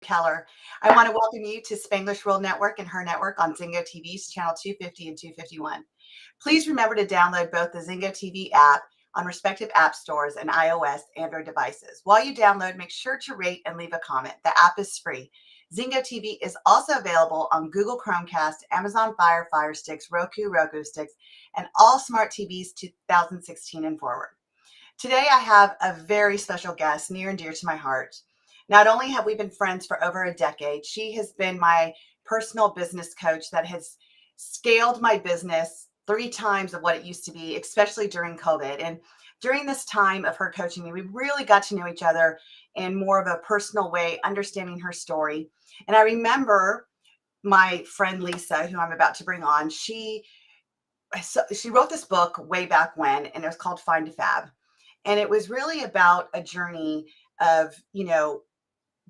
Keller. I want to welcome you to Spanglish World Network and her network on Zingo TV's channel 250 and 251. Please remember to download both the Zingo TV app on respective app stores and iOS, Android devices. While you download, make sure to rate and leave a comment. The app is free. Zingo TV is also available on Google Chromecast, Amazon Fire, Fire Sticks, Roku Sticks, and all smart TVs 2016 and forward. Today, I have a very special guest near and dear to my heart. Not only have we been friends for over a decade, she has been my personal business coach that has scaled my business 3 times of what it used to be, especially during COVID. And during this time of her coaching me, we really got to know each other in more of a personal way, understanding her story. And I remember my friend Lisa, who I'm about to bring on, she wrote this book way back when, and it was called Find a Fab. And it was really about a journey of,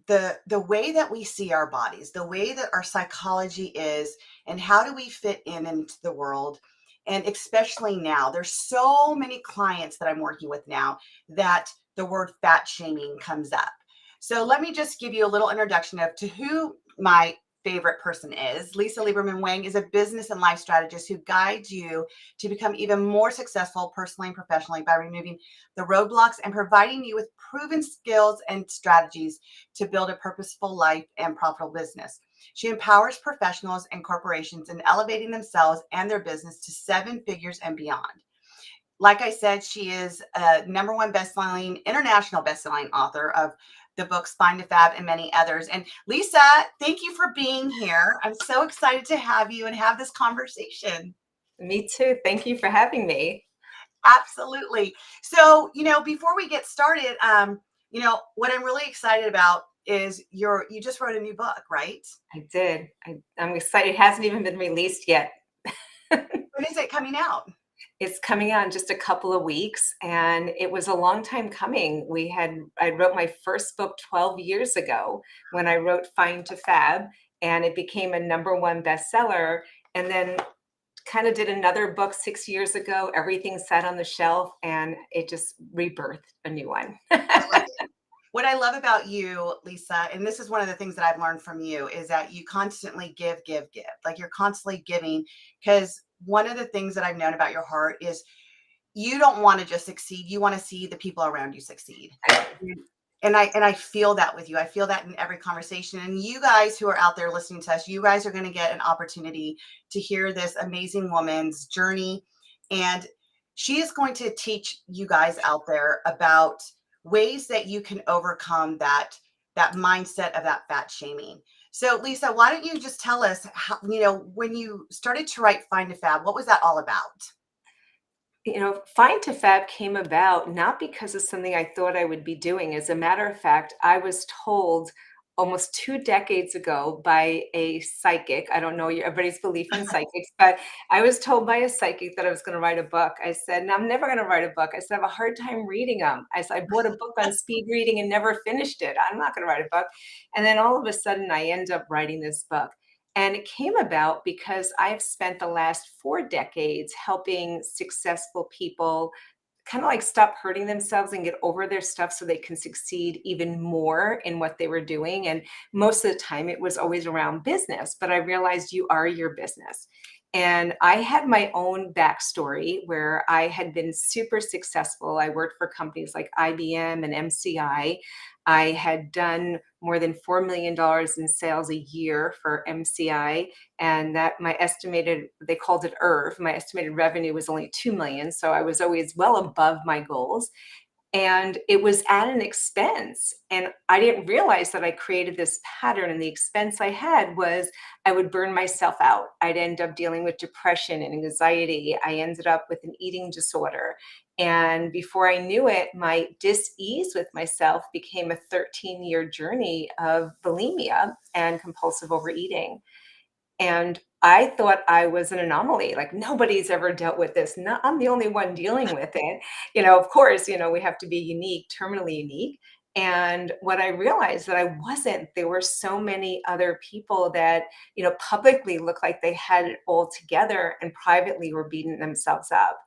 the way that we see our bodies, the way that our psychology is, and how do we fit into the world. And especially now, there's so many clients that I'm working with now that the word fat shaming comes up. So let me just give you a little introduction to who my favorite person is. Lisa Lieberman-Wang is a business and life strategist who guides you to become even more successful personally and professionally by removing the roadblocks and providing you with proven skills and strategies to build a purposeful life and profitable business. She empowers professionals and corporations in elevating themselves and their business to 7 figures and beyond. Like I said, she is a #1 international best-selling author of the books Find a Fab and many others. And Lisa, thank you for being here. I'm so excited to have you and have this conversation. Me too. Thank you for having me. Absolutely. So, before we get started, what I'm really excited about is you just wrote a new book, right? I did. I'm excited. It hasn't even been released yet. When is it coming out? It's coming out in just a couple of weeks, and it was a long time coming. I wrote my first book 12 years ago when I wrote Find to Fab, and it became a #1 bestseller. And then kind of did another book 6 years ago. Everything sat on the shelf, and it just rebirthed a new one. What I love about you, Lisa, and this is one of the things that I've learned from you, is that you constantly give. Like you're constantly giving, because one of the things that I've known about your heart is you don't want to just succeed. You want to see the people around you succeed. And I feel that with you. I feel that in every conversation. And you guys who are out there listening to us, you guys are going to get an opportunity to hear this amazing woman's journey. And she is going to teach you guys out there about ways that you can overcome that mindset of that fat shaming. So Lisa, why don't you just tell us how, when you started to write Find a Fab, what was that all about? Find to Fab came about not because of something I thought I would be doing. As a matter of fact, I was told almost 2 decades ago by a psychic. I don't know everybody's belief in psychics, but I was told by a psychic that I was going to write a book. I said, no, I'm never going to write a book. I said, I have a hard time reading them. I said, I bought a book on speed reading and never finished it. I'm not going to write a book. And then all of a sudden I end up writing this book. And it came about because I've spent the last 4 decades helping successful people kind of like stop hurting themselves and get over their stuff so they can succeed even more in what they were doing. And most of the time it was always around business, but I realized you are your business. And I had my own backstory where I had been super successful. I worked for companies like IBM and MCI. I had done more than $4 million in sales a year for MCI. And that they called it ERV. My estimated revenue was only 2 million. So I was always well above my goals. And it was at an expense. And I didn't realize that I created this pattern. And the expense I had was I would burn myself out. I'd end up dealing with depression and anxiety. I ended up with an eating disorder. And before I knew it, my dis-ease with myself became a 13-year journey of bulimia and compulsive overeating. And I thought I was an anomaly, like nobody's ever dealt with this. No, I'm the only one dealing with it. Of course, we have to be unique, terminally unique. And what I realized that I wasn't, there were so many other people that, publicly looked like they had it all together and privately were beating themselves up.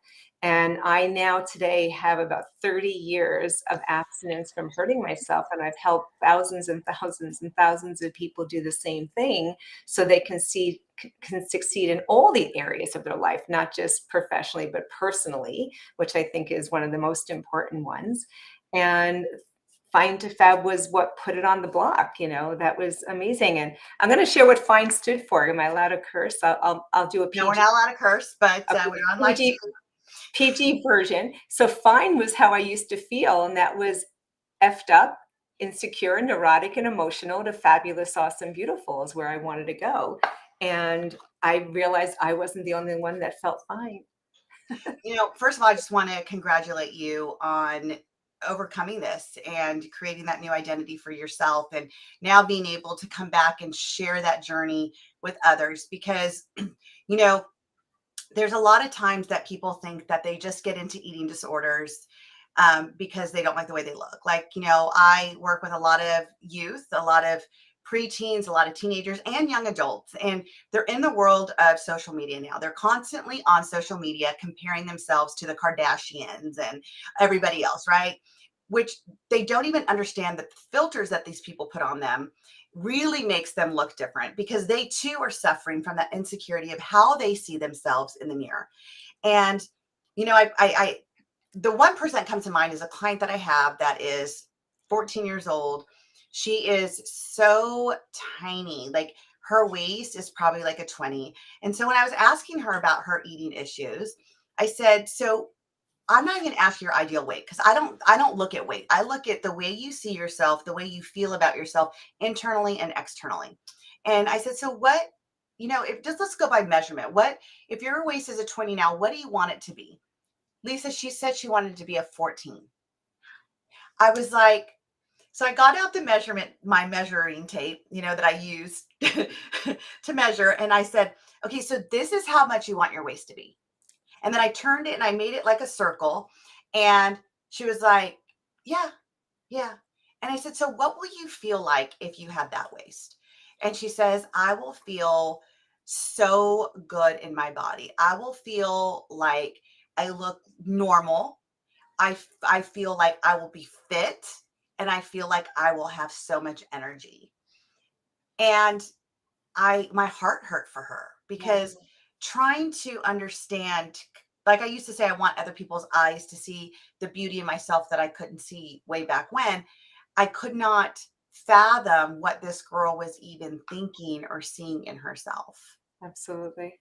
And I now today have about 30 years of abstinence from hurting myself. And I've helped thousands and thousands and thousands of people do the same thing so they can succeed in all the areas of their life, not just professionally, but personally, which I think is one of the most important ones. And Find to Fab was what put it on the block. That was amazing. And I'm going to share what Fine stood for. Am I allowed to curse? I'll do a No, we're PG. not allowed to curse, but A we're on live TV. PG version. So fine was how I used to feel, and that was effed up, insecure, neurotic, and emotional to fabulous, awesome, beautiful is where I wanted to go. And I realized I wasn't the only one that felt fine. First of all, I just want to congratulate you on overcoming this and creating that new identity for yourself, and now being able to come back and share that journey with others, because there's a lot of times that people think that they just get into eating disorders because they don't like the way they look. Like, I work with a lot of youth, a lot of preteens, a lot of teenagers, and young adults. And they're in the world of social media now. They're constantly on social media comparing themselves to the Kardashians and everybody else, right? Which they don't even understand that the filters that these people put on them really makes them look different, because they too are suffering from that insecurity of how they see themselves in the mirror. And, I the one person that comes to mind is a client that I have that is 14 years old. She is so tiny. Like, her waist is probably like a 20. And so when I was asking her about her eating issues, I said, so I'm not even asking your ideal weight, because I don't look at weight. I look at the way you see yourself, the way you feel about yourself internally and externally. And I said, so what, if just let's go by measurement. What if your waist is a 20 now, what do you want it to be? Lisa, she said she wanted it to be a 14. I was like, so I got out my measuring tape, that I used to measure. And I said, okay, so this is how much you want your waist to be. And then I turned it and I made it like a circle. And she was like, yeah, yeah. And I said, so what will you feel like if you had that waist? And she says, I will feel so good in my body. I will feel like I look normal. I feel like I will be fit, and I feel like I will have so much energy. And my heart hurt for her, because trying to understand, like I used to say, I want other people's eyes to see the beauty in myself that I couldn't see way back when. I could not fathom what this girl was even thinking or seeing in herself. Absolutely.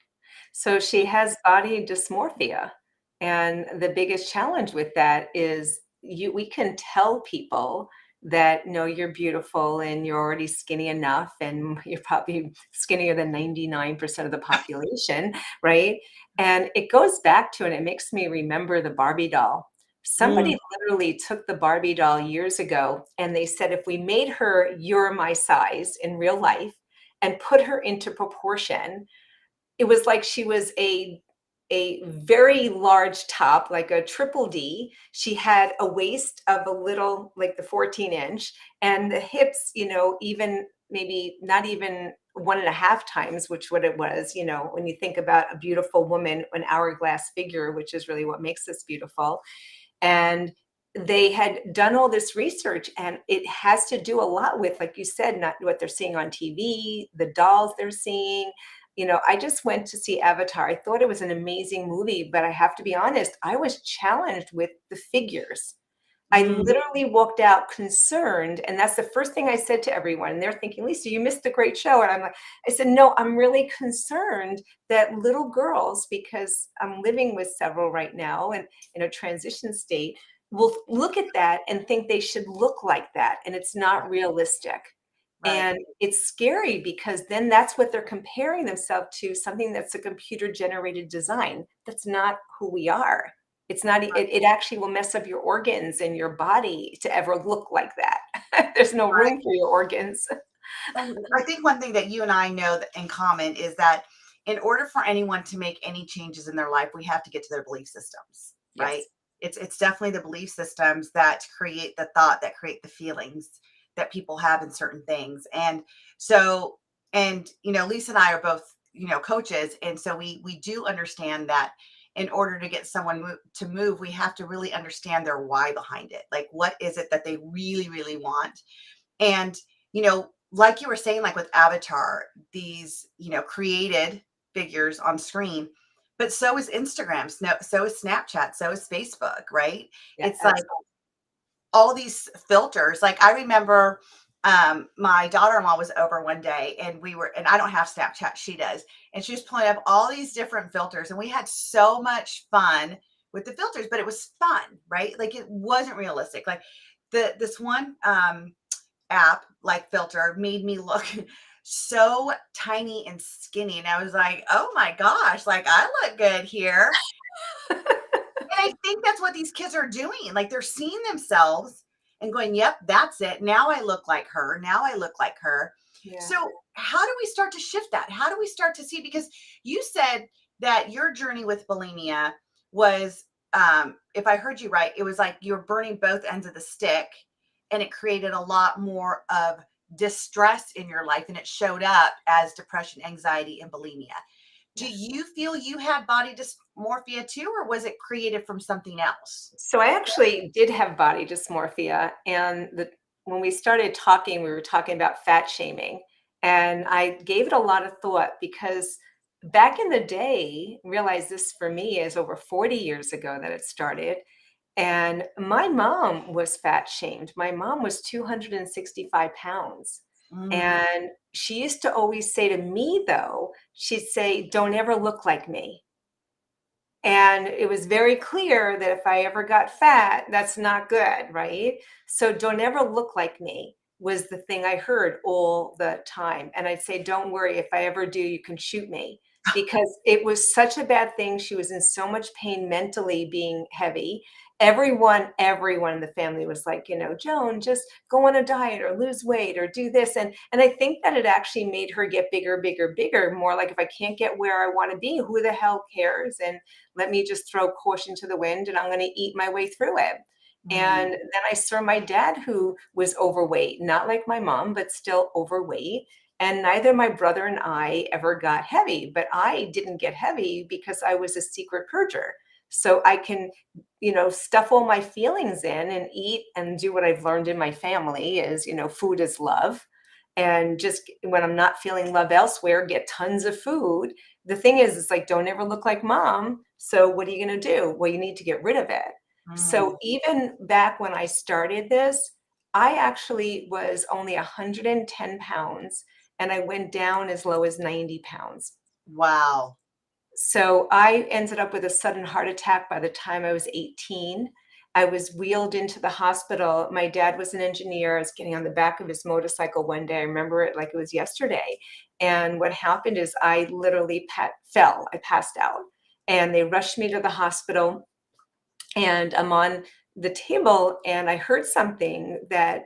So she has body dysmorphia. And the biggest challenge with that is we can tell people that no, you're beautiful and you're already skinny enough, and you're probably skinnier than 99% of the population, right? And it goes back to, and it makes me remember the Barbie doll. Mm, Somebody literally took the Barbie doll years ago and they said, if we made her your my size in real life and put her into proportion, it was like she was a very large top, like a triple D. She had a waist of a little, like the 14-inch, and the hips, even maybe not even 1.5 times, which what it was, when you think about a beautiful woman, an hourglass figure, which is really what makes us beautiful. And they had done all this research, and it has to do a lot with, like you said, not what they're seeing on TV, the dolls they're seeing. I just went to see Avatar. I thought it was an amazing movie, but I have to be honest, I was challenged with the figures. I mm, literally walked out concerned, and that's the first thing I said to everyone. And they're thinking, Lisa, you missed the great show. And I said, no, I'm really concerned that little girls, because I'm living with several right now and in a transition state, will look at that and think they should look like that. And it's not realistic. right. And it's scary because then that's what they're comparing themselves to, something that's a computer generated design. That's not who we are. It's not, it actually will mess up your organs and your body to ever look like that. There's no Right. room for your organs. And I think one thing that you and I know that in common is that in order for anyone to make any changes in their life, we have to get to their belief systems, right? Yes. It's definitely the belief systems that create the thought, that create the feelings that people have in certain things. And so, and Lisa and I are both, coaches, and so we do understand that in order to get someone to move, we have to really understand their why behind it. Like, what is it that they really, really want? And, like you were saying, like with Avatar, these, created figures on screen, but so is Instagram, so is Snapchat, so is Facebook, right? Yeah, It's like absolutely. all these filters. Like I remember my daughter-in-law was over one day and I don't have Snapchat, she does. And she was pulling up all these different filters and we had so much fun with the filters, but it was fun, right? Like it wasn't realistic. Like this one app like filter made me look so tiny and skinny. And I was like, oh my gosh, like I look good here. And I think that's what these kids are doing. Like they're seeing themselves and going, yep, that's it. Now I look like her. Now I look like her. Yeah. So, how do we start to shift that? How do we start to see? Because you said that your journey with bulimia was, if I heard you right, it was like you're burning both ends of the stick and it created a lot more of distress in your life and it showed up as depression, anxiety, and bulimia. Do Yes. you feel you had body dysmorphia too, or was it created from something else? So I actually did have body dysmorphia, and when we started talking, we were talking about fat shaming, and I gave it a lot of thought because back in the day, realize this for me is over 40 years ago that it started, and my mom was fat shamed. My mom was 265 pounds. Mm, And she used to always say to me, though, she'd say, "Don't ever look like me." And it was very clear that if I ever got fat, that's not good, right? So don't ever look like me was the thing I heard all the time. And I'd say, don't worry, if I ever do, you can shoot me. Because it was such a bad thing. She was in so much pain mentally being heavy. Everyone in the family was like, Joan, just go on a diet or lose weight or do this. And I think that it actually made her get bigger, bigger, bigger, more like if I can't get where I want to be, who the hell cares? And let me just throw caution to the wind and I'm going to eat my way through it. And mm, then I saw my dad, who was overweight, not like my mom, but still overweight. And neither my brother and I ever got heavy, but I didn't get heavy because I was a secret purger. So I can, stuff all my feelings in and eat and do what I've learned in my family is, food is love. And just when I'm not feeling love elsewhere, get tons of food. The thing is, it's like, don't ever look like mom. So what are you going to do? Well, you need to get rid of it. So mm. even back when I started this, I actually was only 110 pounds and I went down as low as 90 pounds. Wow. So I ended up with a sudden heart attack by the time I was 18. I was wheeled into the hospital. My dad was an engineer. I was getting on the back of his motorcycle one day. I remember it like it was yesterday. And what happened is I literally fell. I passed out. And they rushed me to the hospital. And I'm on the table and I heard something that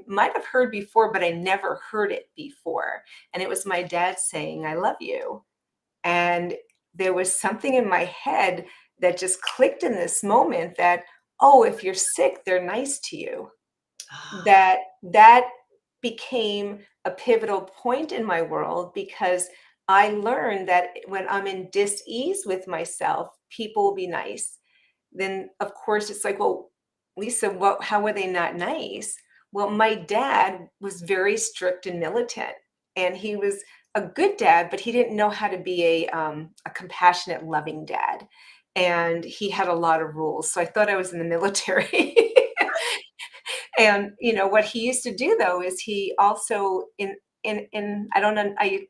might have heard before, but I never heard it before. And it was my dad saying, "I love you." And there was something in my head that just clicked in this moment that, oh, if you're sick, they're nice to you. That became a pivotal point in my world because I learned that when I'm in dis-ease with myself, people will be nice. Then of course it's like, well, Lisa, how were they not nice? Well, my dad was very strict and militant, and he was a good dad, but he didn't know how to be a compassionate, loving dad. And he had a lot of rules. So I thought I was in the military. And what he used to do though is he also in I don't know, I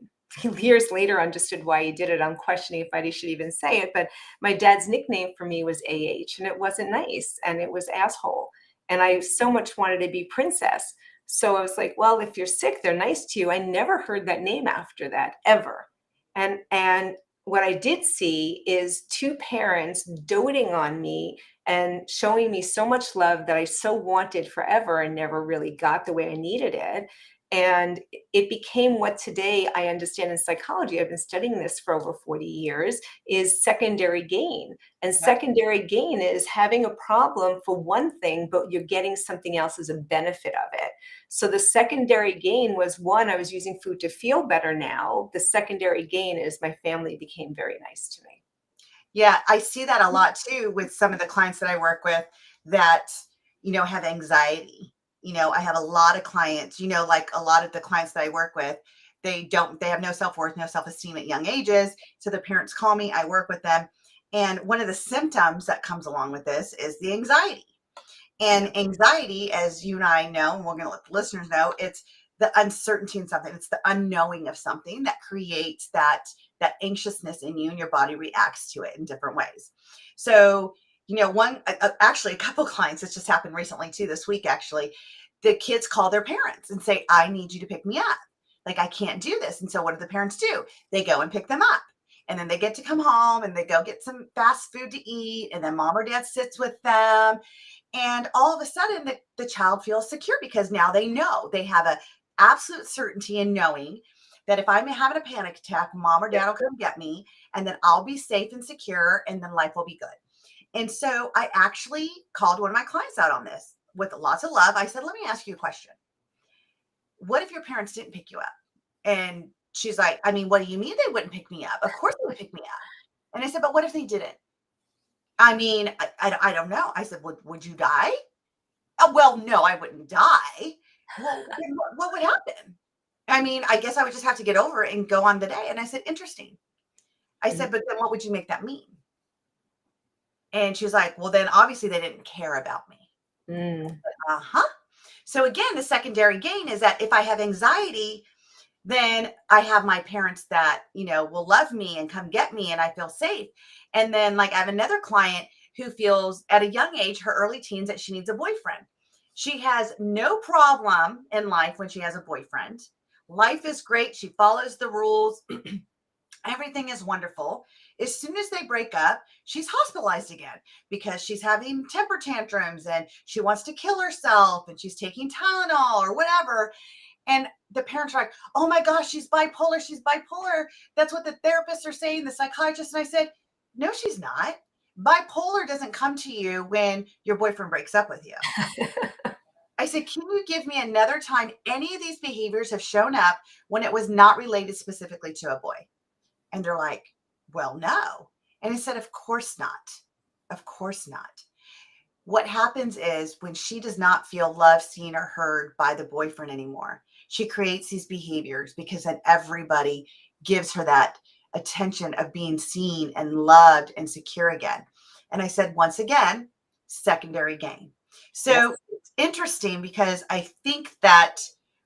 years later understood why he did it. I'm questioning if I should even say it, but my dad's nickname for me was AH, and it wasn't nice, and it was asshole. And I so much wanted to be princess. So I was like, well, if you're sick, they're nice to you. I never heard that name after that ever. And what I did see is two parents doting on me and showing me so much love that I so wanted forever and never really got the way I needed it. And it became what today I understand in psychology. I've been studying this for over 40 years, is secondary gain. And Yep. secondary gain is having a problem for one thing, but you're getting something else as a benefit of it. So the secondary gain was, one, I was using food to feel better now. The secondary gain is my family became very nice to me. Yeah, I see that a lot too with some of the clients that I work with that, have anxiety. I have a lot of clients, like a lot of the clients that I work with, they have no self-worth, no self-esteem at young ages. So the parents call me, I work with them. And one of the symptoms that comes along with this is the anxiety. Yeah. And anxiety, as you and I know, and we're going to let the listeners know, it's the uncertainty in something. It's the unknowing of something that creates that anxiousness in you, and your body reacts to it in different ways. So, actually, a couple clients, this just happened recently too, this week actually. The kids call their parents and say, "I need you to pick me up. Like, I can't do this." And so, what do the parents do? They go and pick them up. And then they get to come home and they go get some fast food to eat. And then mom or dad sits with them, and all of a sudden, the child feels secure because now they know they have a absolute certainty in knowing that if I'm having a panic attack, mom or Yeah. dad will come get me, and then I'll be safe and secure, and then life will be good. And so I actually called one of my clients out on this with lots of love. I said, "Let me ask you a question. What if your parents didn't pick you up?" And she's like, "I mean, what do you mean they wouldn't pick me up? Of course they would pick me up." And I said, "But what if they didn't?" I mean, I don't know. I said, "Would you die?" "Oh, well, no, I wouldn't die." "Well, then what would happen?" "I mean, I guess I would just have to get over it and go on the day." And I said, "Interesting." I Mm, said, "But then what would you make that mean?" And she was like, "Well, then obviously they didn't care about me." mm, Uh-huh. So again, the secondary gain is that if I have anxiety, then I have my parents that, will love me and come get me and I feel safe. And then, like, I have another client who feels at a young age, her early teens, that she needs a boyfriend. She has no problem in life when she has a boyfriend. Life is great. She follows the rules. Everything is wonderful. As soon as they break up, she's hospitalized again because she's having temper tantrums and she wants to kill herself and she's taking Tylenol or whatever. And the parents are like, "Oh my gosh, she's bipolar. She's bipolar. That's what the therapists are saying, the psychiatrist." And I said, "No, she's not. Bipolar doesn't come to you when your boyfriend breaks up with you." I said, "Can you give me another time any of these behaviors have shown up when it was not related specifically to a boy?" And they're like, "Well, no." And I said, "Of course not. Of course not." What happens is when she does not feel loved, seen, or heard by the boyfriend anymore, she creates these behaviors because then everybody gives her that attention of being seen and loved and secure again. And I said, once again, secondary gain. yes. So it's interesting because I think that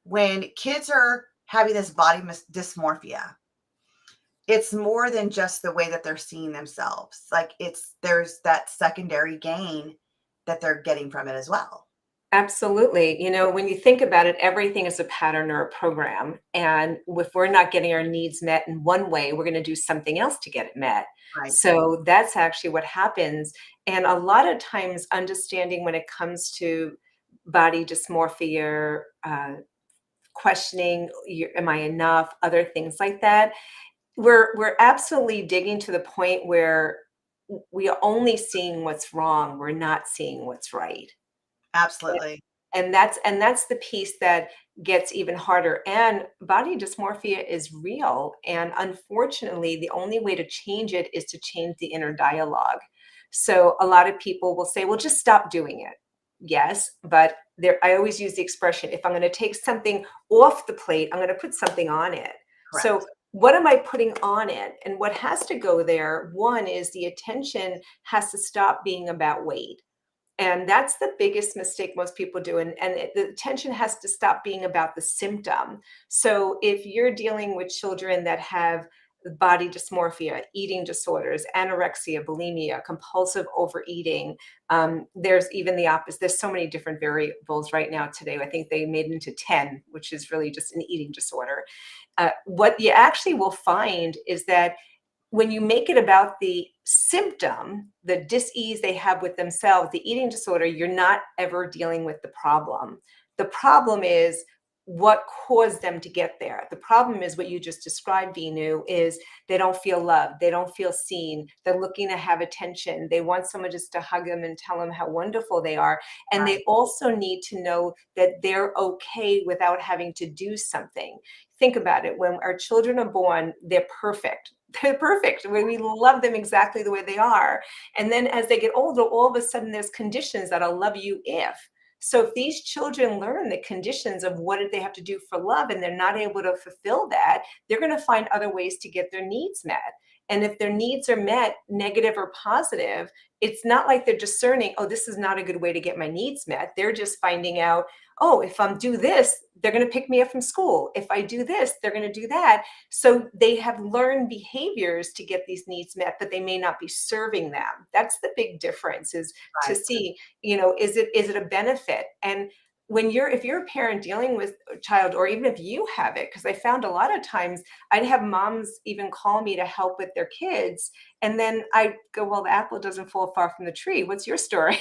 when kids are having this body dysmorphia, it's more than just the way that they're seeing themselves. Like, there's that secondary gain that they're getting from it as well. Absolutely. When you think about it, everything is a pattern or a program. And if we're not getting our needs met in one way, we're going to do something else to get it met. Right. So that's actually what happens. And a lot of times, understanding when it comes to body dysmorphia, questioning, am I enough, other things like that, we're absolutely digging to the point where we are only seeing what's wrong. We're not seeing what's right. Absolutely. And that's the piece that gets even harder. And body dysmorphia is real. And unfortunately, the only way to change it is to change the inner dialogue. So a lot of people will say, well, just stop doing it. Yes, but I always use the expression, if I'm going to take something off the plate, I'm going to put something on it. So Correct. what am I putting on it? And what has to go there, one is the attention has to stop being about weight. And that's the biggest mistake most people do. And the attention has to stop being about the symptom. So if you're dealing with children that have body dysmorphia, eating disorders, anorexia, bulimia, compulsive overeating, there's even the opposite. There's so many different variables right now today. I think they made it into 10, which is really just an eating disorder. What you actually will find is that when you make it about the symptom, the dis-ease they have with themselves, the eating disorder, you're not ever dealing with the problem. The problem is what caused them to get there. The problem is what you just described, Vinu, is they don't feel loved. They don't feel seen. They're looking to have attention. They want someone just to hug them and tell them how wonderful they are. And Right. they also need to know that they're okay without having to do something. think about it. When our children are born, they're perfect. They're perfect. We love them exactly the way they are. And then as they get older, all of a sudden there's conditions that I'll love you if. So if these children learn the conditions of what they have to do for love and they're not able to fulfill that, they're going to find other ways to get their needs met. And if their needs are met, negative or positive, it's not like they're discerning, oh, this is not a good way to get my needs met. They're just finding out, oh, if I do this, they're going to pick me up from school. If I do this, they're going to do that. So they have learned behaviors to get these needs met, but they may not be serving them. That's the big difference, is to Right. see, is it a benefit? And if you're a parent dealing with a child, or even if you have it, because I found a lot of times I'd have moms even call me to help with their kids. And then I go, well, the apple doesn't fall far from the tree. What's your story?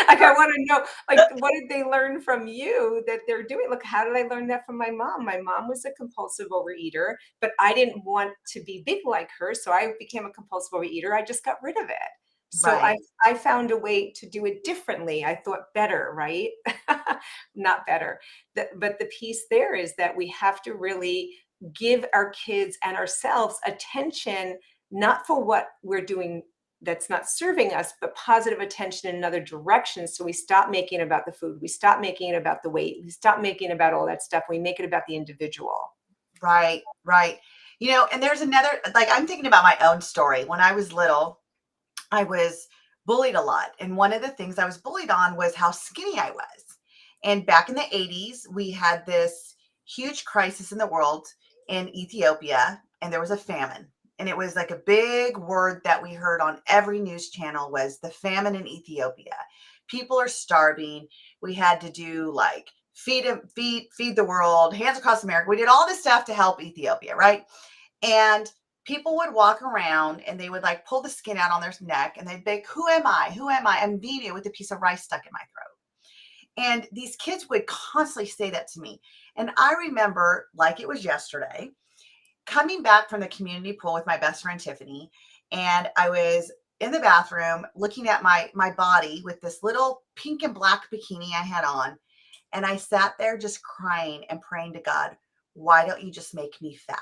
Like, I want to know, like, what did they learn from you that they're doing? Look, how did I learn that from my mom? My mom was a compulsive overeater, but I didn't want to be big like her. So I became a compulsive overeater. I just got rid of it. So Right. I found a way to do it differently. I thought better, right? Not better. But the piece there is that we have to really give our kids and ourselves attention, not for what we're doing that's not serving us, but positive attention in another direction. So we stop making it about the food. We stop making it about the weight. We stop making it about all that stuff. We make it about the individual. Right. Right. And there's another, like, I'm thinking about my own story. When I was little, I was bullied a lot. And one of the things I was bullied on was how skinny I was. And back in the 80s, we had this huge crisis in the world in Ethiopia, and there was a famine. And it was like a big word that we heard on every news channel was the famine in Ethiopia. People are starving. We had to do like feed the world, hands across America. We did all this stuff to help Ethiopia, right? And people would walk around and they would like pull the skin out on their neck and they'd be like, who am I? Who am I? I'm Vivian with a piece of rice stuck in my throat. And these kids would constantly say that to me. And I remember, like it was yesterday, coming back from the community pool with my best friend Tiffany. And I was in the bathroom looking at my body with this little pink and black bikini I had on. And I sat there just crying and praying to God, why don't you just make me fat?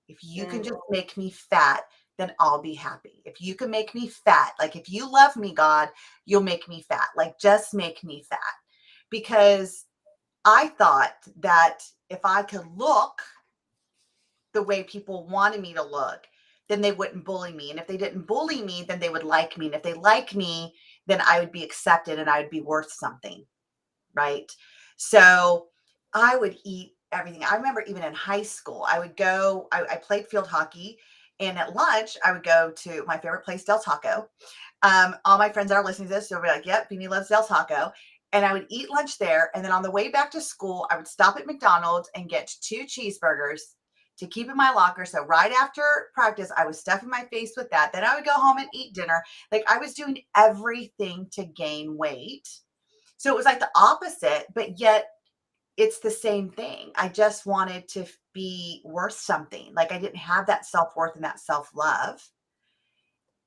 If you can Mm. just make me fat, then I'll be happy. If you can make me fat, like if you love me, God, you'll make me fat. Like just make me fat. Because I thought that if I could look the way people wanted me to look, then they wouldn't bully me. And if they didn't bully me, then they would like me. And if they like me, then I would be accepted and I would be worth something. Right. So I would eat everything. I remember even in high school, I played field hockey. And at lunch, I would go to my favorite place, Del Taco. All my friends that are listening to this, they'll be like, yep, Beanie loves Del Taco. And I would eat lunch there. And then on the way back to school, I would stop at McDonald's and get 2 cheeseburgers to keep in my locker. So right after practice, I was stuffing my face with that. Then I would go home and eat dinner. Like I was doing everything to gain weight. So it was like the opposite, but yet it's the same thing. I just wanted to be worth something. Like I didn't have that self-worth and that self-love.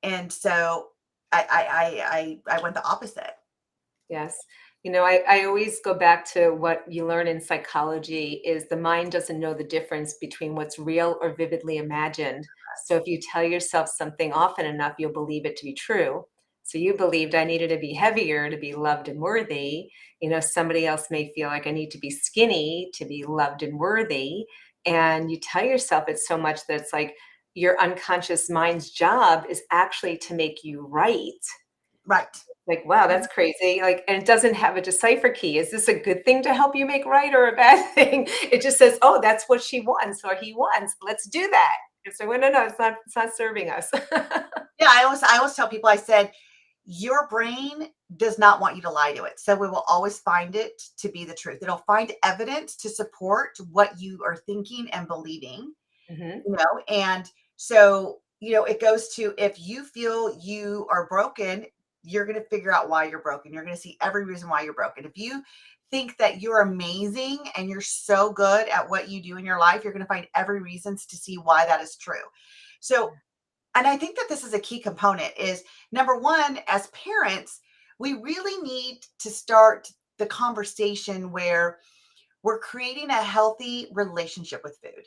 And so I went the opposite. Yes. I always go back to what you learn in psychology is the mind doesn't know the difference between what's real or vividly imagined. So if you tell yourself something often enough, you'll believe it to be true. So you believed I needed to be heavier to be loved and worthy. Somebody else may feel like I need to be skinny to be loved and worthy. And you tell yourself it so much that it's like your unconscious mind's job is actually to make you right. Right. Like, wow, that's crazy. Like, and it doesn't have a decipher key. Is this a good thing to help you make right or a bad thing? It just says, oh, that's what she wants or he wants. Let's do that. And so, well, no, it's not serving us. Yeah, I always tell people, I said, your brain does not want you to lie to it. So we will always find it to be the truth. It'll find evidence to support what you are thinking and believing, Mhm. and so, it goes to if you feel you are broken, you're going to figure out why you're broken. You're going to see every reason why you're broken. If you think that you're amazing and you're so good at what you do in your life, you're going to find every reasons to see why that is true. So, and I think that this is a key component is number one, as parents, we really need to start the conversation where we're creating a healthy relationship with food.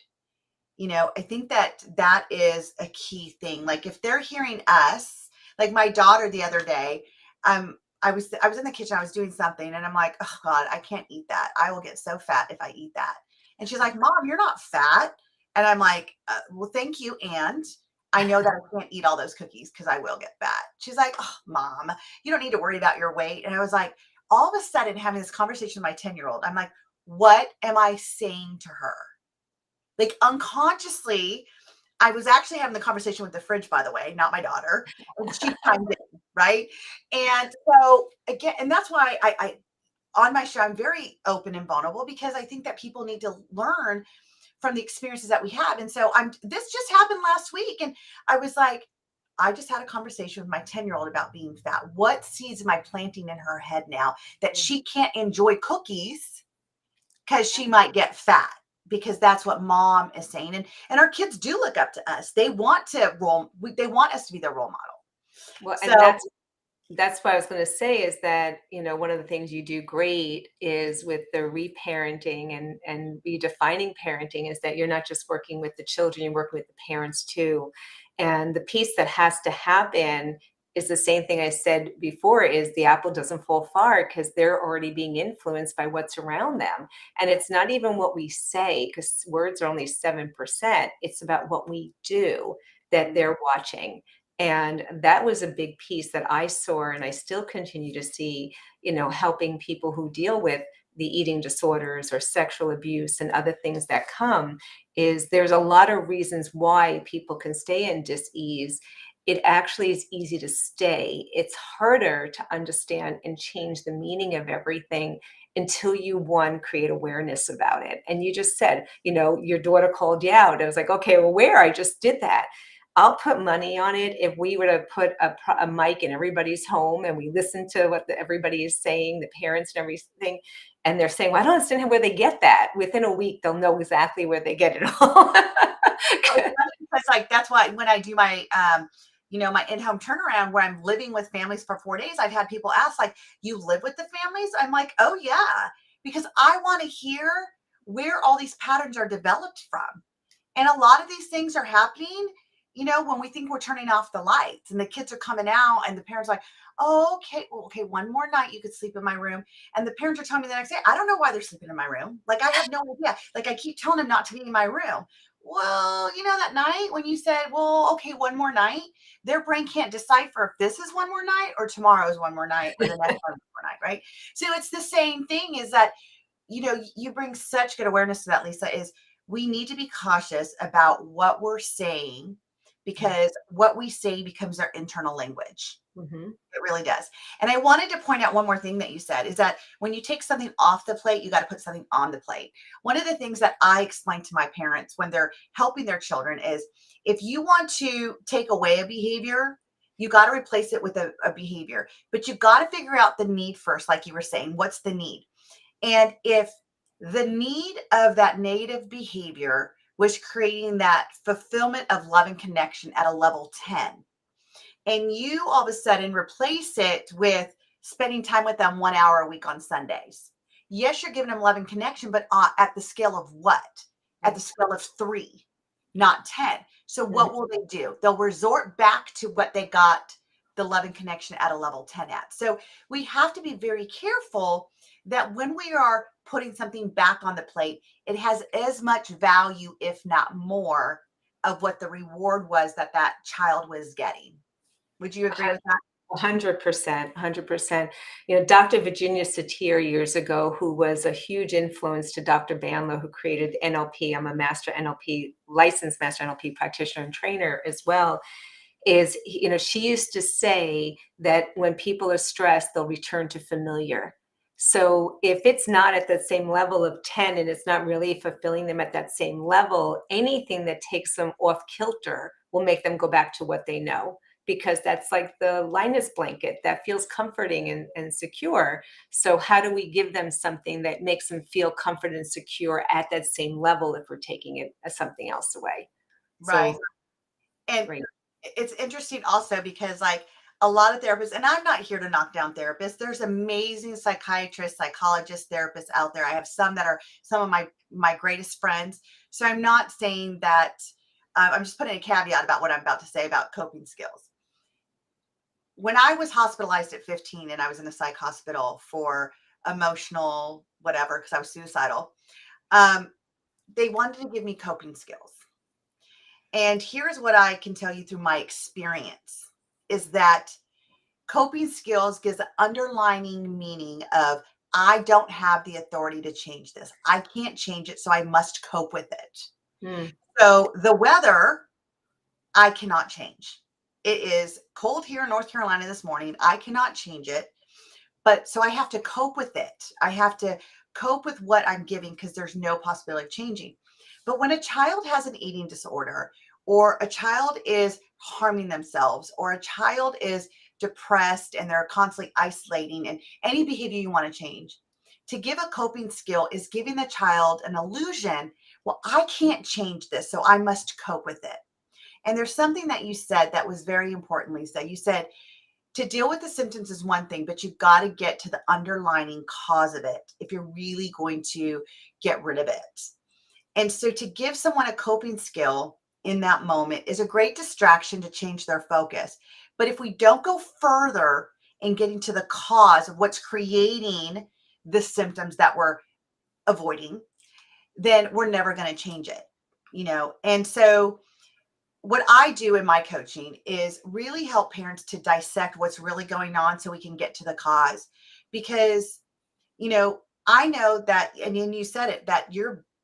I think that that is a key thing. Like if they're hearing us, like my daughter the other day, I was in the kitchen, I was doing something, and I'm like, oh God, I can't eat that. I will get so fat if I eat that. And she's like, Mom, you're not fat. And I'm like, well, thank you. And I know that I can't eat all those cookies because I will get fat. She's like, oh, Mom, you don't need to worry about your weight. And I was like, all of a sudden having this conversation with my 10-year-old, I'm like, what am I saying to her? Like unconsciously, I was actually having the conversation with the fridge, by the way, not my daughter, and she chimed in, right? And so again, and that's why I on my show I'm very open and vulnerable because I think that people need to learn from the experiences that we have. And so this just happened last week, and I was like, I just had a conversation with my 10-year-old about being fat. What seeds am I planting in her head now that she can't enjoy cookies because she might get fat? Because that's what mom is saying. And our kids do look up to us. They want they want us to be their role model. Well, So and that's what I was going to say is that, one of the things you do great is with the reparenting and redefining parenting is that you're not just working with the children, you're working with the parents too. And the piece that has to happen is the same thing I said before is the apple doesn't fall far because they're already being influenced by what's around them. And it's not even what we say because words are only 7%. It's about what we do that they're watching. And that was a big piece that I saw, and I still continue to see, helping people who deal with the eating disorders or sexual abuse and other things that come, is there's a lot of reasons why people can stay in dis-ease. It actually is easy to stay. It's harder to understand and change the meaning of everything until you, one, create awareness about it. And you just said, your daughter called you out. I was like, okay, well, where? I just did that. I'll put money on it if we were to put a mic in everybody's home and we listen to what everybody is saying, the parents and everything, and they're saying, well, I don't understand where they get that. Within a week, they'll know exactly where they get it all. it's funny because like that's why when I do my my in-home turnaround where I'm living with families for 4 days, I've had people ask, like, you live with the families? I'm like, oh yeah, because I want to hear where all these patterns are developed from. And a lot of these things are happening, when we think we're turning off the lights and the kids are coming out and the parents are like, oh, okay, well, okay, one more night you could sleep in my room. And the parents are telling me the next day, I don't know why they're sleeping in my room. Like, I have no idea. Like, I keep telling them not to be in my room. Well, that night when you said, well, okay, one more night, their brain can't decipher if this is one more night or tomorrow is one more night or the next one more night, right? So it's the same thing is that, you bring such good awareness to that, Lisa, is we need to be cautious about what we're saying because what we say becomes our internal language. Mhm. It really does. And I wanted to point out one more thing that you said is that when you take something off the plate, you got to put something on the plate. One of the things that I explain to my parents when they're helping their children is if you want to take away a behavior, you got to replace it with a behavior, but you got to figure out the need first. Like you were saying, what's the need? And if the need of that native behavior was creating that fulfillment of love and connection at a level 10, and you all of a sudden replace it with spending time with them 1 hour a week on Sundays. Yes, you're giving them love and connection, but at the scale of what? At the scale of 3, not 10. So Mhm. what will they do? They'll resort back to what they got the love and connection at a level 10 at. So we have to be very careful that when we are putting something back on the plate, it has as much value, if not more, of what the reward was that that child was getting. Would you agree with that? 100%, 100%. Dr. Virginia Satir years ago, who was a huge influence to Dr. Bandler, who created NLP. I'm a master NLP, licensed master NLP practitioner and trainer as well. She used to say that when people are stressed, they'll return to familiar. So if it's not at that same level of 10 and it's not really fulfilling them at that same level, anything that takes them off kilter will make them go back to what they know because that's like the Linus blanket that feels comforting and secure. So how do we give them something that makes them feel comforted and secure at that same level if we're taking it as something else away? Right. So And great. it's interesting also because like a lot of therapists, and I'm not here to knock down therapists. There's amazing psychiatrists, psychologists, therapists out there. I have some that are some of my greatest friends So I'm not saying that, I'm just putting a caveat about what I'm about to say about coping skills. When I was hospitalized at 15 and I was in a psych hospital for emotional whatever, because I was suicidal, um, they wanted to give me coping skills. And here's what I can tell you through my experience is that coping skills gives an underlining meaning of I don't have the authority to change this. I can't change it, so I must cope with it. Mm. So the weather, I cannot change. It is cold here in North Carolina this morning. I cannot change it. But so I have to cope with it. I have to cope with what I'm giving because there's no possibility of changing. But when a child has an eating disorder, or a child is harming themselves, or a child is depressed and they're constantly isolating, and any behavior you want to change, to give a coping skill is giving the child an illusion. Well, I can't change this, so I must cope with it. And there's something that you said that was very important, Lisa. You said, to deal with the symptoms is one thing, but you've got to get to the underlying cause of it if you're really going to get rid of it. And so to give someone a coping skill in that moment is a great distraction to change their focus. But if we don't go further in getting to the cause of what's creating the symptoms that we're avoiding, then we're never going to change it, you know? And so what I do in my coaching is really help parents to dissect what's really going on so we can get to the cause. Because, you know, I know that, and then you said it, that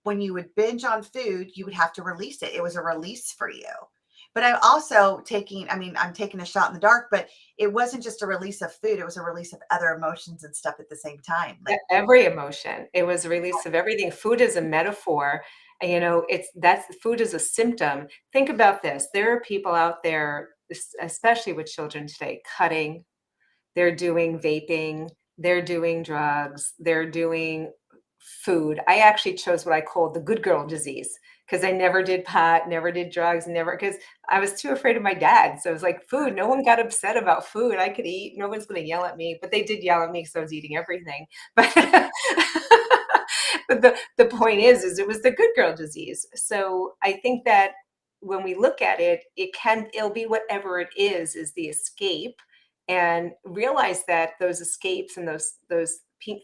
when you would binge on food, you would have to release it. It was a release for you. But I'm also I'm taking a shot in the dark, but it wasn't just a release of food, it was a release of other emotions and stuff at the same time. Like, Every emotion. It was a release of everything. Food is a metaphor. And, that's food is a symptom. Think about this. There are people out there, especially with children today, cutting, they're doing vaping, they're doing drugs, they're doing food. I actually chose what I call the good girl disease because I never did pot, never did drugs, never, because I was too afraid of my dad. So it was like food. No one got upset about food. I could eat. No one's going to yell at me, but they did yell at me because I was eating everything. But but the point is it was the good girl disease. So I think that when we look at it, it'll be whatever it is the escape, and realize that those escapes and those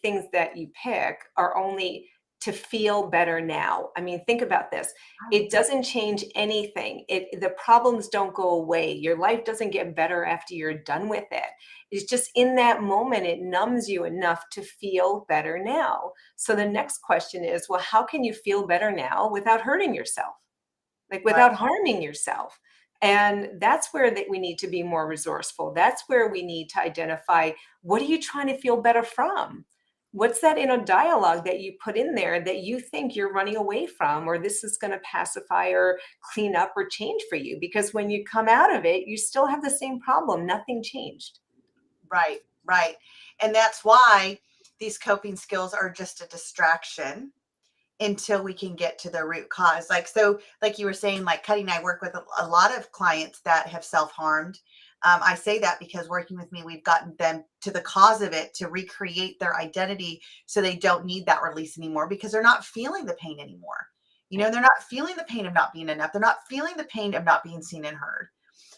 things that you pick are only to feel better now. I mean, think about this. It doesn't change anything. The problems don't go away. Your life doesn't get better after you're done with it. It's just in that moment, it numbs you enough to feel better now. So the next question is, well, how can you feel better now without hurting yourself? Like right, without harming yourself. And that's where that we need to be more resourceful. That's where we need to identify, what are you trying to feel better from? What's that inner dialogue that you put in there that you think you're running away from, or this is going to pacify or clean up or change for you? Because when you come out of it, you still have the same problem. Nothing changed. right, right. And that's why these coping skills are just a distraction until we can get to the root cause. Like, so like you were saying, like cutting, I work with a lot of clients that have self-harmed. I say that because working with me, we've gotten them to the cause of it, to recreate their identity so they don't need that release anymore because they're not feeling the pain anymore. You know, they're not feeling the pain of not being enough. They're not feeling the pain of not being seen and heard.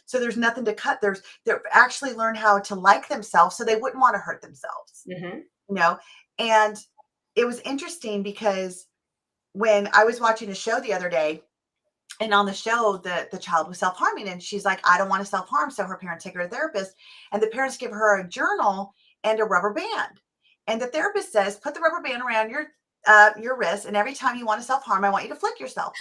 So there's nothing to cut. They're actually learn how to like themselves so they wouldn't want to hurt themselves, Mm-hmm. you know? And it was interesting because when I was watching a show the other day, and on the show, the child was self-harming, and she's like, I don't want to self-harm. So her parents take her to a therapist, and the parents give her a journal and a rubber band. And the therapist says, put the rubber band around your wrist, and every time you want to self-harm, I want you to flick yourself.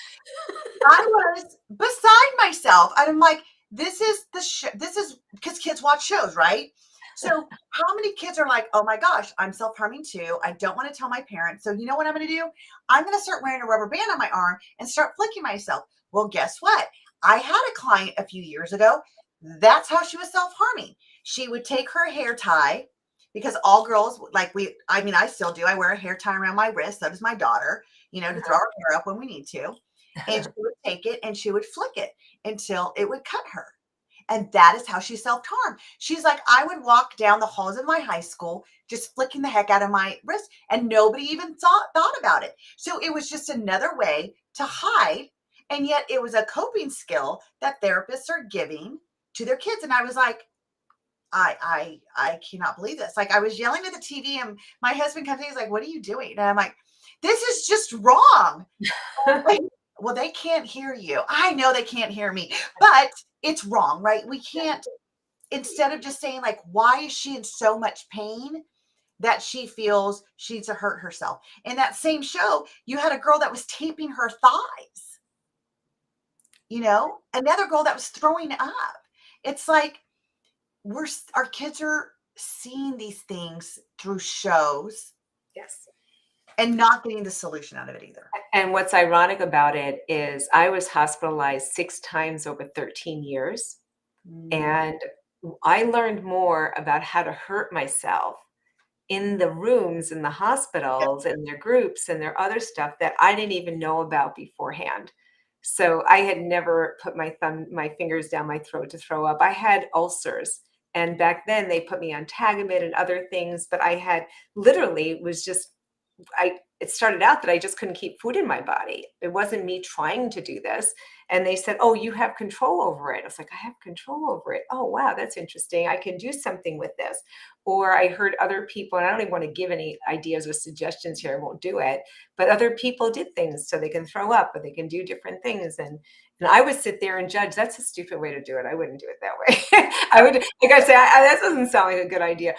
I was beside myself. I'm like, this is this is because kids watch shows, right? So how many kids are like, oh my gosh, I'm self-harming too. I don't want to tell my parents. So you know what I'm going to do? I'm going to start wearing a rubber band on my arm and start flicking myself. Well, guess what? I had a client a few years ago. That's how she was self-harming. She would take her hair tie, because all girls, I still do. I wear a hair tie around my wrist. So does my daughter, to throw her hair up when we need to. And she would take it and she would flick it until it would cut her. And that is how she self-harmed. She's like, I would walk down the halls of my high school just flicking the heck out of my wrist, and nobody even thought about it. So it was just another way to hide. And yet it was a coping skill that therapists are giving to their kids. And I was like, I cannot believe this. Like, I was yelling at the TV and my husband comes in, he's like, what are you doing? And I'm like, this is just wrong. Like, well, they can't hear you. I know they can't hear me, but it's wrong, right? We can't, instead of just saying like, why is she in so much pain that she feels she needs to hurt herself? In that same show, you had a girl that was taping her thighs, another girl that was throwing up. It's like, our kids are seeing these things through shows Yes. and not getting the solution out of it either. And what's ironic about it is I was hospitalized 6 times over 13 years, and I learned more about how to hurt myself in the rooms in the Yep. hospitals and their groups and their other stuff that I didn't even know about beforehand. So I had never put my fingers down my throat to throw up. I had ulcers. And back then they put me on Tagamet and other things, but I had literally was just it started out that I just couldn't keep food in my body. It wasn't me trying to do this. And they said, "Oh, you have control over it." I was like, "I have control over it. Oh, wow, that's interesting. I can do something with this." Or I heard other people, and I don't even want to give any ideas or suggestions here, I won't do it, but other people did things so they can throw up or they can do different things. And I would sit there and judge. That's a stupid way to do it. I wouldn't do it that way. I would, like I say, that doesn't sound like a good idea.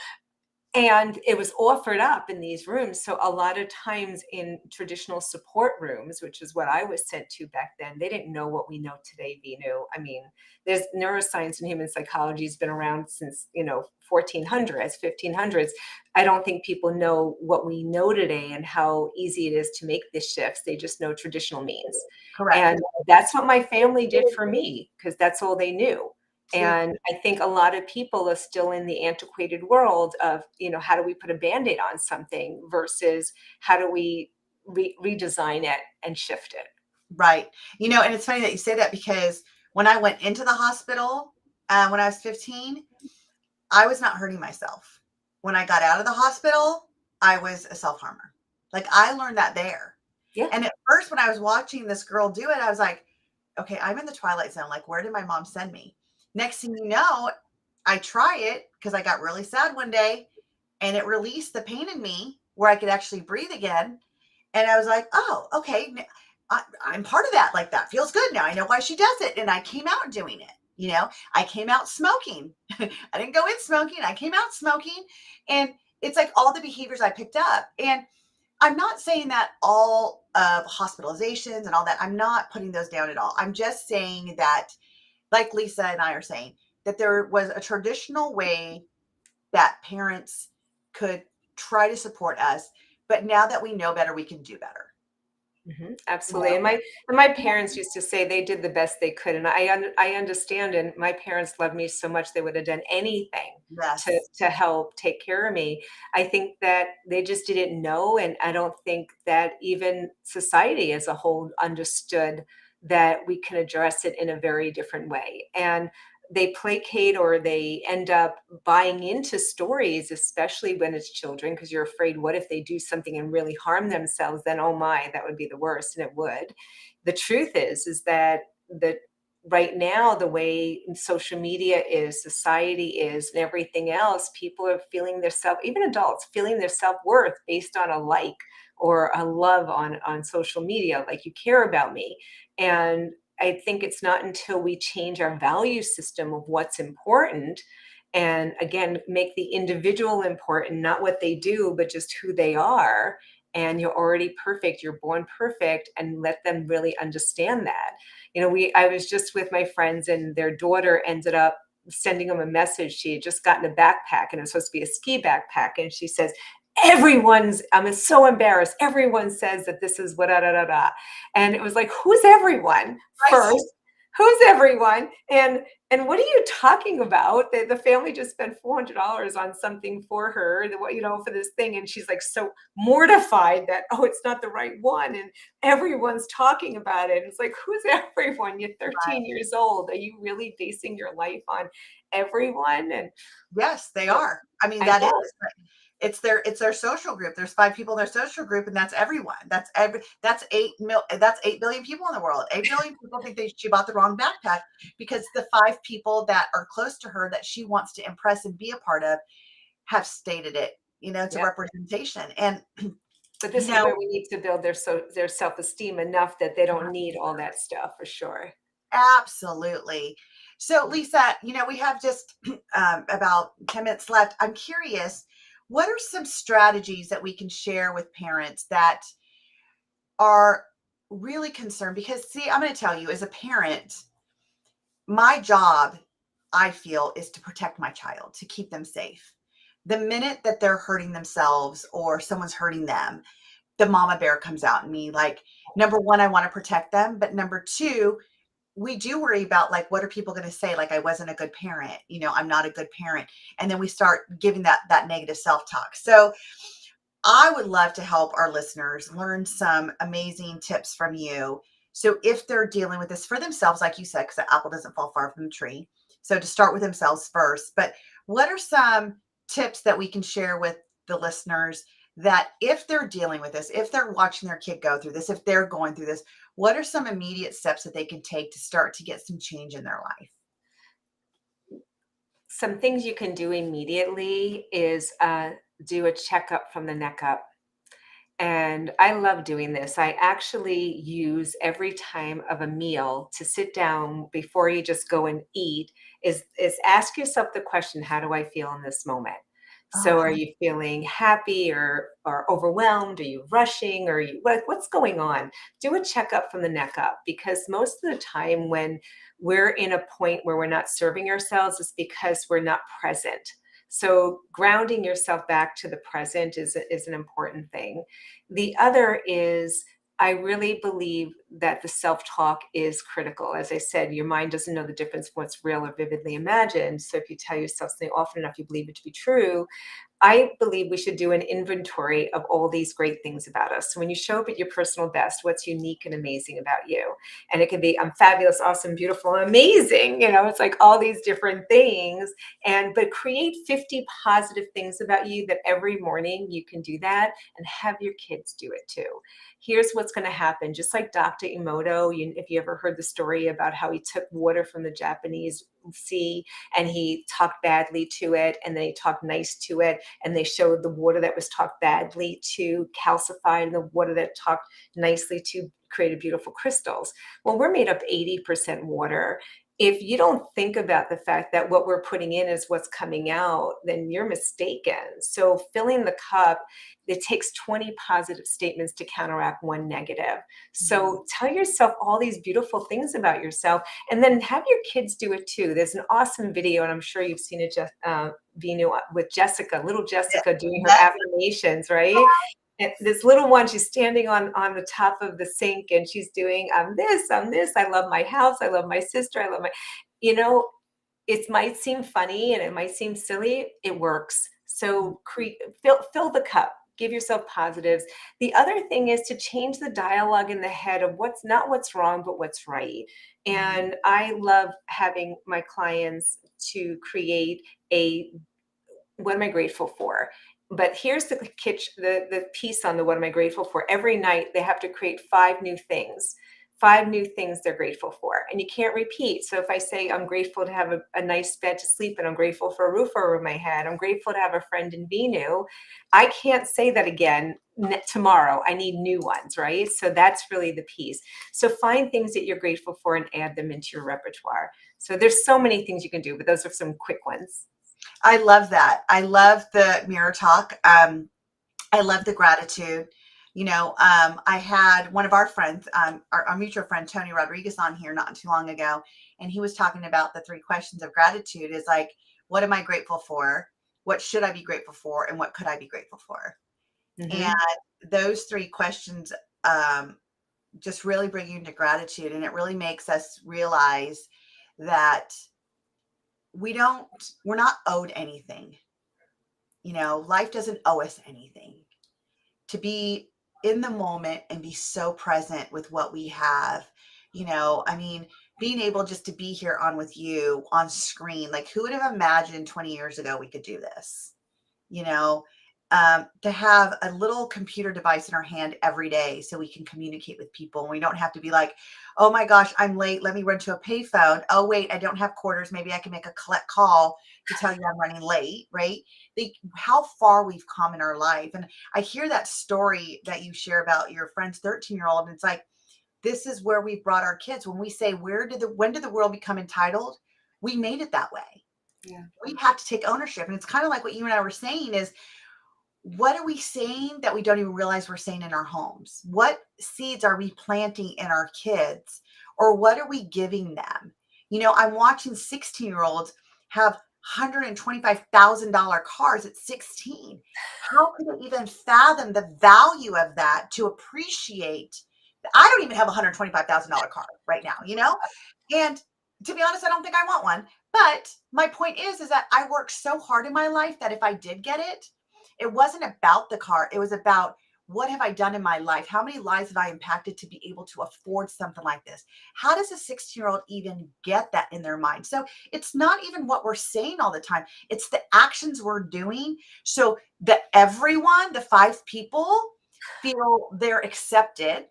And it was offered up in these rooms. So a lot of times in traditional support rooms, which is what I was sent to back then, they didn't know what we know today, Vinu. I mean, there's neuroscience and human psychology has been around since, 1400s, 1500s. I don't think people know what we know today and how easy it is to make the shifts. They just know traditional means. Correct. And that's what my family did for me because that's all they knew. And I think a lot of people are still in the antiquated world of, how do we put a Band-Aid on something versus how do we redesign it and shift it? Right. And it's funny that you say that because when I went into the hospital when I was 15, I was not hurting myself. When I got out of the hospital, I was a self-harmer. Like, I learned that there. Yeah. And at first, when I was watching this girl do it, I was like, okay, I'm in the twilight zone. Like, where did my mom send me? Next thing you know, I try it because I got really sad one day and it released the pain in me where I could actually breathe again. And I was like, oh, okay, I'm part of that. Like, that feels good now. I know why she does it. And I came out doing it. I came out smoking. I didn't go in smoking. I came out smoking. And it's like all the behaviors I picked up. And I'm not saying that all of hospitalizations and all that, I'm not putting those down at all. I'm just saying that, like Lisa and I are saying, that there was a traditional way that parents could try to support us. But now that we know better, we can do better. Absolutely. And my parents used to say they did the best they could. And I understand. And my parents loved me so much, they would have done anything Yes. to help take care of me. I think that they just didn't know. And I don't think that even society as a whole understood that we can address it in a very different way. And they placate or they end up buying into stories, especially when it's children, because you're afraid, what if they do something and really harm themselves? Then, oh my, that would be the worst. And it would. The truth is that the right now, the way social media is, society is, and everything else, people are feeling their even adults feeling their self-worth based on a like or a love on social media, like you care about me. And I think it's not until we change our value system of what's important and again, make the individual important, not what they do, but just who they are. And you're already perfect. You're born perfect, and let them really understand that. I was just with my friends and their daughter ended up sending them a message. She had just gotten a backpack and it was supposed to be a ski backpack. And she says, I'm so embarrassed. Everyone says that this is what, da, da, da, da. And it was like, who's everyone first? Who's everyone? And what are you talking about? The family just spent $400 on something for her, for this thing. And she's like so mortified that, oh, it's not the right one. And everyone's talking about it. It's like, who's everyone? You're 13 years old. Are you really basing your life on everyone? And yes, they are. I mean, I that is. it's their social group. There's 5 people in their social group, and that's everyone. That's 8 billion people in the world. 8 billion people think she bought the wrong backpack because the 5 people that are close to her that she wants to impress and be a part of have stated it. It's a Yep. representation. And But you this is know, where we need to build their self-esteem enough that they don't need all that stuff for sure. absolutely. So, Lisa, we have just about 10 minutes left. I'm curious, what are some strategies that we can share with parents that are really concerned? Because, see, I'm going to tell you, as a parent, my job, I feel, is to protect my child, to keep them safe. The minute that they're hurting themselves or someone's hurting them, the mama bear comes out in me. Like, number one, I want to protect them. But number two, we do worry about, like, what are people going to say? Like, I wasn't a good parent, I'm not a good parent. And then we start giving that negative self-talk. So I would love to help our listeners learn some amazing tips from you. So if they're dealing with this for themselves, like you said, because the apple doesn't fall far from the tree. So to start with themselves first, but what are some tips that we can share with the listeners that if they're dealing with this, if they're watching their kid go through this, if they're going through this, what are some immediate steps that they can take to start to get some change in their life? Some things you can do immediately is do a checkup from the neck up. And I love doing this. I actually use every time of a meal to sit down before you just go and eat is ask yourself the question, how do I feel in this moment? So are Okay. you feeling happy or overwhelmed? Are you rushing? Or are you what's going on? Do a checkup from the neck up because most of the time when we're in a point where we're not serving ourselves is because we're not present. So grounding yourself back to the present is an important thing. The other is I really believe that the self-talk is critical. As I said, your mind doesn't know the difference between what's real or vividly imagined. So if you tell yourself something often enough, you believe it to be true. I believe we should do an inventory of all these great things about us. So when you show up at your personal best, what's unique and amazing about you? And it can be, I'm fabulous, awesome, beautiful, amazing. It's like all these different things. But create 50 positive things about you that every morning you can do that and have your kids do it too. Here's what's going to happen. Just like Dr. Emoto, if you ever heard the story about how he took water from the Japanese sea and he talked badly to it and then he talked nice to it, and they showed the water that was talked badly to calcified and the water that talked nicely to created beautiful crystals. Well, we're made up 80% water. If you don't think about the fact that what we're putting in is what's coming out, then you're mistaken. So filling the cup, it takes 20 positive statements to counteract one negative. So tell yourself all these beautiful things about yourself and then have your kids do it too. There's an awesome video, and I'm sure you've seen it, Vinu, with Jessica, little Jessica doing her Yes. affirmations, right? And this little one, she's standing on the top of the sink and she's doing, I'm this, I love my house, I love my sister, I love my, you know, it might seem funny and it might seem silly, it works. So fill the cup. Give yourself positives. The other thing is to change the dialogue in the head of what's not what's wrong, but what's right. And I love having my clients to create a what am I grateful for? But here's the piece on the what am I grateful for. Every night they have to create 5 new things they're grateful for. And you can't repeat. So if I say I'm grateful to have a nice bed to sleep in, I'm grateful for a roof over my head, I'm grateful to have a friend in Venu, I can't say that again tomorrow. I need new ones, right? So that's really the piece. So find things that you're grateful for and add them into your repertoire. So there's so many things you can do, but those are some quick ones. I love that. I love the mirror talk. I love the gratitude. I had one of our friends, our mutual friend, Tony Rodriguez, on here not too long ago. And he was talking about the 3 questions of gratitude is like, what am I grateful for? What should I be grateful for? And what could I be grateful for? Mm-hmm. And those 3 questions just really bring you into gratitude. And it really makes us realize that we're not owed anything. Life doesn't owe us anything. To be in the moment and be so present with what we have, I mean, being able just to be here on with you on screen, like who would have imagined 20 years ago we could do this? you know to have a little computer device in our hand every day so we can communicate with people. And we don't have to be like, oh my gosh, I'm late. Let me run to a payphone. Oh, wait, I don't have quarters. Maybe I can make a collect call to tell you I'm running late, right? How far we've come in our life. And I hear that story that you share about your friend's 13-year-old. And it's like, this is where we brought our kids. When we say, when did the world become entitled? We made it that way. Yeah. We have to take ownership. And it's kind of like what you and I were saying is, what are we saying that we don't even realize we're saying in our homes? What seeds are we planting in our kids? Or what are we giving them? I'm watching 16-year-olds have $125,000 cars at 16. How can they even fathom the value of that to appreciate? I don't even have a $125,000 car right now, And to be honest, I don't think I want one. But my point is that I worked so hard in my life that if I did get it, it wasn't about the car. It was about, what have I done in my life? How many lives have I impacted to be able to afford something like this? How does a 16-year-old even get that in their mind? So it's not even what we're saying all the time. It's the actions we're doing so that everyone, the 5 people, feel they're accepted.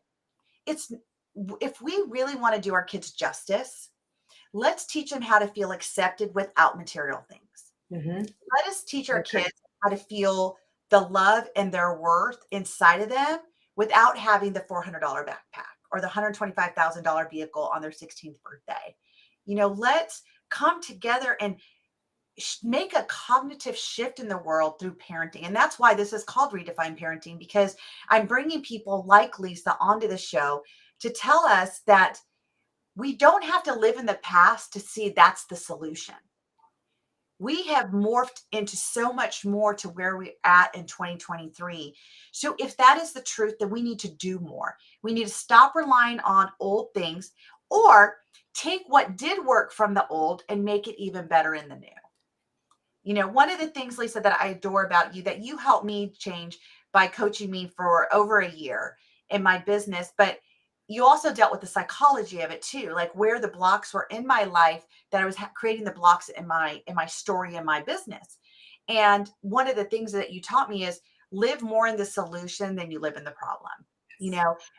If we really want to do our kids justice, let's teach them how to feel accepted without material things. Let us teach our kids how to feel the love and their worth inside of them without having the $400 backpack or the $125,000 vehicle on their 16th birthday. Let's come together and make a cognitive shift in the world through parenting. And that's why this is called Redefine Parenting, because I'm bringing people like Lisa onto the show to tell us that we don't have to live in the past to see that's the solution. We have morphed into so much more to where we're at in 2023. So if that is the truth, then we need to do more. We need to stop relying on old things, or take what did work from the old and make it even better in the new. One of the things, Lisa, that I adore about you, that you helped me change by coaching me for over a year in my business, but you also dealt with the psychology of it too, like where the blocks were in my life, that I was creating the blocks in my story, in my business. And one of the things that you taught me is, live more in the solution than you live in the problem.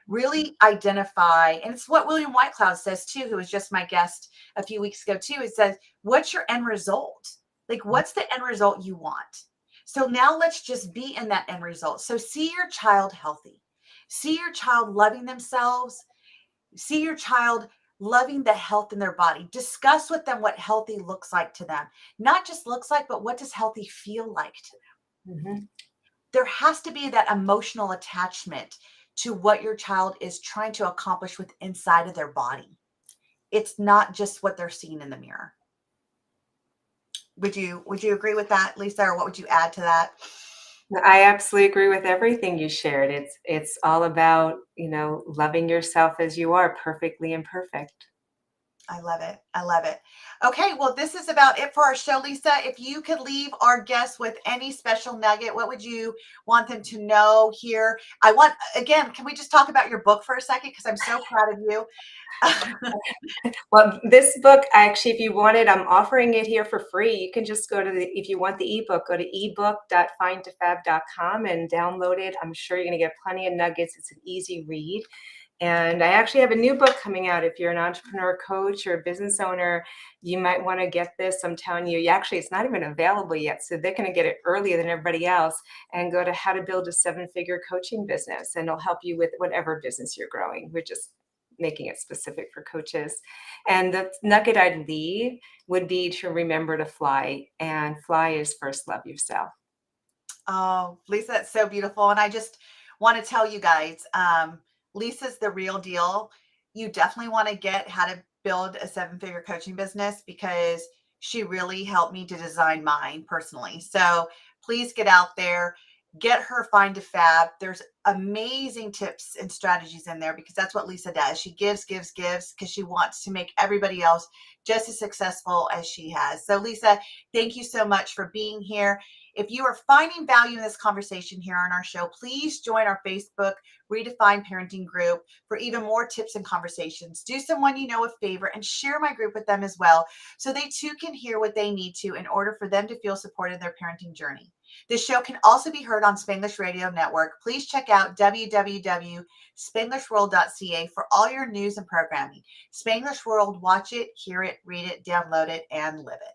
Really identify, and it's what William Whitecloud says too, who was just my guest a few weeks ago too. It says, what's your end result? Like, what's the end result you want? So now let's just be in that end result. So see your child healthy. See your child loving themselves. See your child loving the health in their body. Discuss with them what healthy looks like to them. Not just looks like, but what does healthy feel like to them? There has to be that emotional attachment to what your child is trying to accomplish with inside of their body. It's not just what they're seeing in the mirror. Would you agree with that, Lisa, or what would you add to that? I absolutely agree with everything you shared. It's all about, loving yourself as you are, perfectly imperfect. I love it. I love it. Okay, well, this is about it for our show, Lisa. If you could leave our guests with any special nugget, what would you want them to know here? Again, can we just talk about your book for a second? Because I'm so proud of you. Well, this book, actually, if you want it, I'm offering it here for free. You can just go to if you want the ebook, go to ebook.findtofab.com and download it. I'm sure you're going to get plenty of nuggets. It's an easy read. And I actually have a new book coming out. If you're an entrepreneur, coach, or business owner, you might want to get this. I'm telling you, actually, it's not even available yet. So they're going to get it earlier than everybody else, and go to How to Build a 7-Figure Coaching Business. And it'll help you with whatever business you're growing. We're just making it specific for coaches. And the nugget I'd leave would be to remember to fly. And fly is first love yourself. Oh, Lisa, that's so beautiful. And I just want to tell you guys, Lisa's the real deal. You definitely want to get How to Build a 7-Figure Coaching Business, because she really helped me to design mine personally. So please get out there, get her Find a Fab. There's amazing tips and strategies in there, because that's what Lisa does. She gives, because she wants to make everybody else just as successful as she has. So Lisa, thank you so much for being here. If you are finding value in this conversation here on our show, please join our Facebook Redefine Parenting group for even more tips and conversations. Do someone you know a favor and share my group with them as well, so they too can hear what they need to in order for them to feel supported in their parenting journey. This show can also be heard on Spanglish Radio Network. Please check out www.spanglishworld.ca for all your news and programming. Spanglish World, watch it, hear it, read it, download it, and live it.